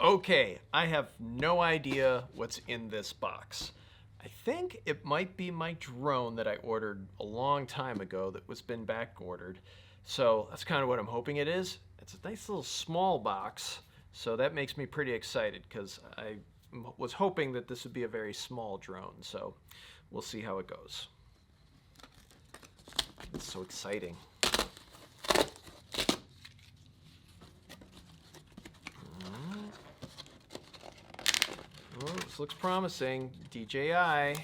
Okay, I have no idea what's in this box. I think it might be my drone that I ordered a long time ago that was been back ordered. So that's kind of what I'm hoping it is. It's a nice little small box, so that makes me pretty excited because I was hoping that this would be a very small drone. So we'll see how it goes. It's so exciting. Oh, this looks promising. DJI.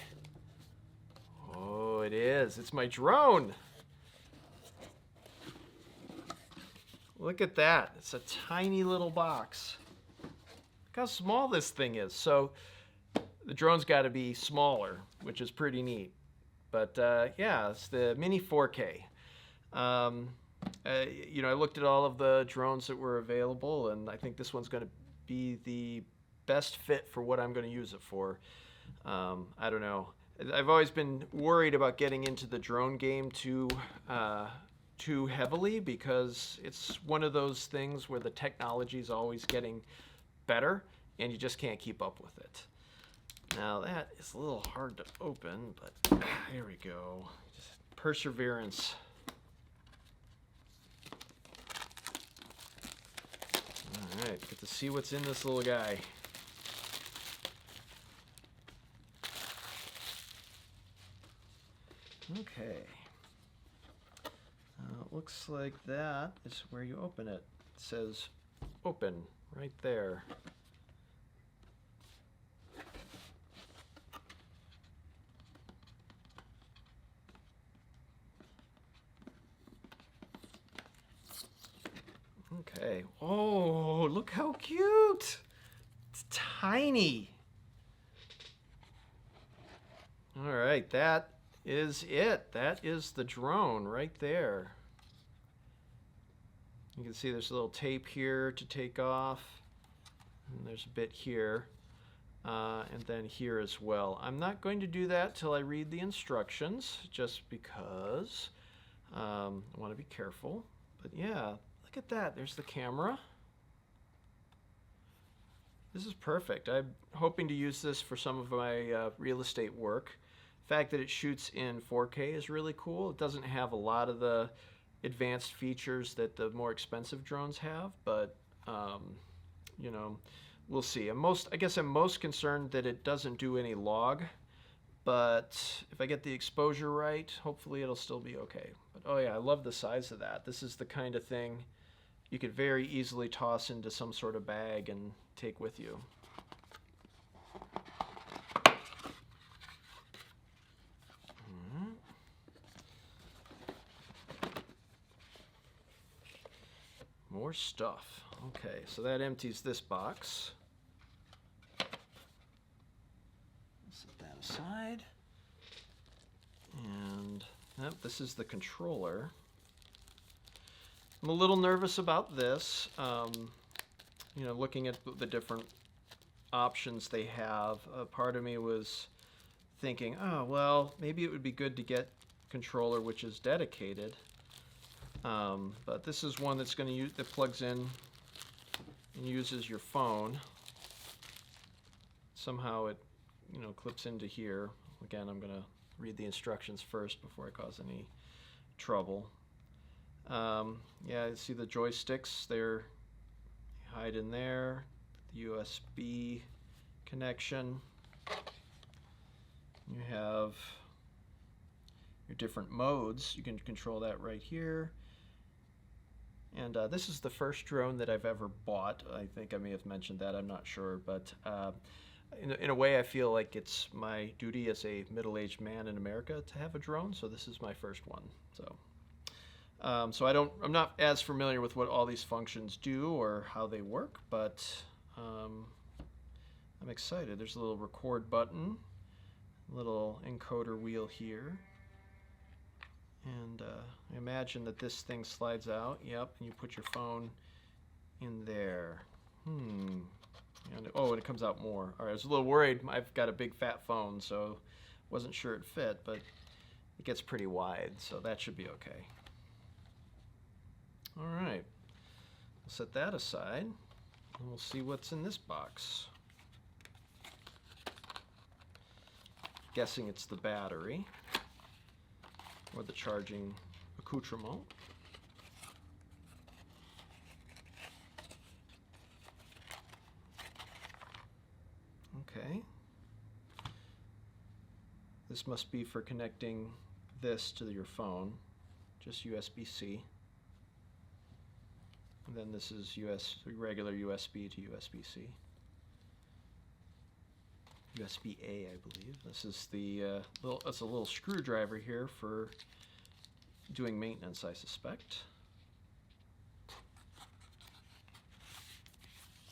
Oh, it is. It's my drone. Look at that. It's a tiny little box. Look how small this thing is. So the drone's got to be smaller, which is pretty neat. But yeah, it's the Mini 4K. I looked at all of the drones that were available, and I think this one's going to be the best fit for what I'm going to use it for. I don't know. I've always been worried about getting into the drone game too heavily because it's one of those things where the technology is always getting better and you just can't keep up with it. Now that is a little hard to open, but here we go. Just perseverance. All right, get to see what's in this little guy. Okay. Looks like that is where you open it. It says open right there. Okay. Oh, look how cute. It's tiny. All right, that is it. That is the drone right there. You can see there's a little tape here to take off, and there's a bit here, and then here as well. I'm not going to do that till I read the instructions, just because I want to be careful. But yeah, look at that. There's the camera. This is perfect. I'm hoping to use this for some of my real estate work. The fact that it shoots in 4K is really cool. It doesn't have a lot of the advanced features that the more expensive drones have, but we'll see. I guess I'm most concerned that it doesn't do any log, but if I get the exposure right, hopefully it'll still be okay. But oh yeah, I love the size of that. This is the kind of thing you could very easily toss into some sort of bag and take with you. More stuff. Okay, so that empties this box. Set that aside. And yep, this is the controller. I'm a little nervous about this. Looking at the different options they have, part of me was thinking, oh, well, maybe it would be good to get a controller which is dedicated. But this is one that's going to use that plugs in and uses your phone. Somehow it, clips into here. Again, I'm going to read the instructions first before I cause any trouble. Yeah, you see the joysticks. They hide in there. The USB connection. You have your different modes. You can control that right here. And this is the first drone that I've ever bought. I think I may have mentioned that, I'm not sure. But in a way, I feel like it's my duty as a middle-aged man in America to have a drone, so this is my first one. So I'm not as familiar with what all these functions do or how they work, but I'm excited. There's a little record button, little encoder wheel here. And I imagine that this thing slides out. Yep, and you put your phone in there. And it comes out more. All right, I was a little worried. I've got a big fat phone, so wasn't sure it fit, but it gets pretty wide, so that should be okay. All right, set that aside. And we'll see what's in this box. Guessing it's the battery or the charging accoutrement. Okay. This must be for connecting this to your phone, just USB-C. And then this is regular USB to USB-C. USB-A, I believe. This is the it's a little screwdriver here for doing maintenance, I suspect.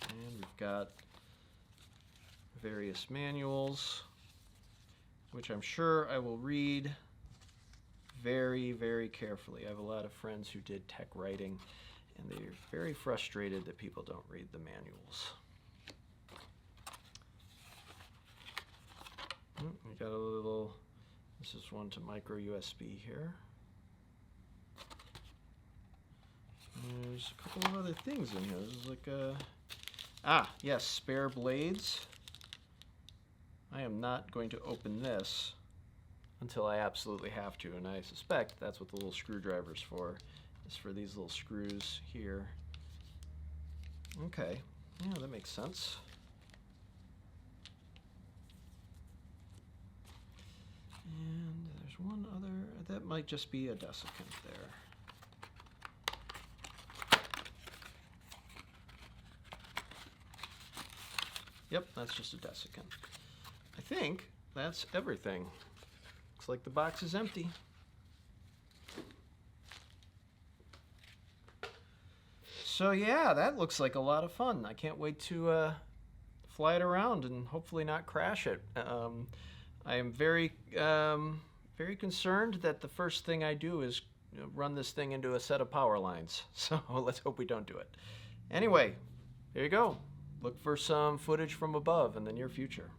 And we've got various manuals, which I'm sure I will read very, very carefully. I have a lot of friends who did tech writing, and they're very frustrated that people don't read the manuals. We got a little, this is one to micro USB here. And there's a couple of other things in here. This is like a, yes, spare blades. I am not going to open this until I absolutely have to, and I suspect that's what the little screwdriver's for, is for these little screws here. Okay, yeah, that makes sense. And there's one other, that might just be a desiccant there. Yep, that's just a desiccant. I think that's everything. Looks like the box is empty. So yeah, that looks like a lot of fun. I can't wait to fly it around and hopefully not crash it. I am very, very concerned that the first thing I do is run this thing into a set of power lines. So let's hope we don't do it. Anyway, there you go. Look for some footage from above in the near future.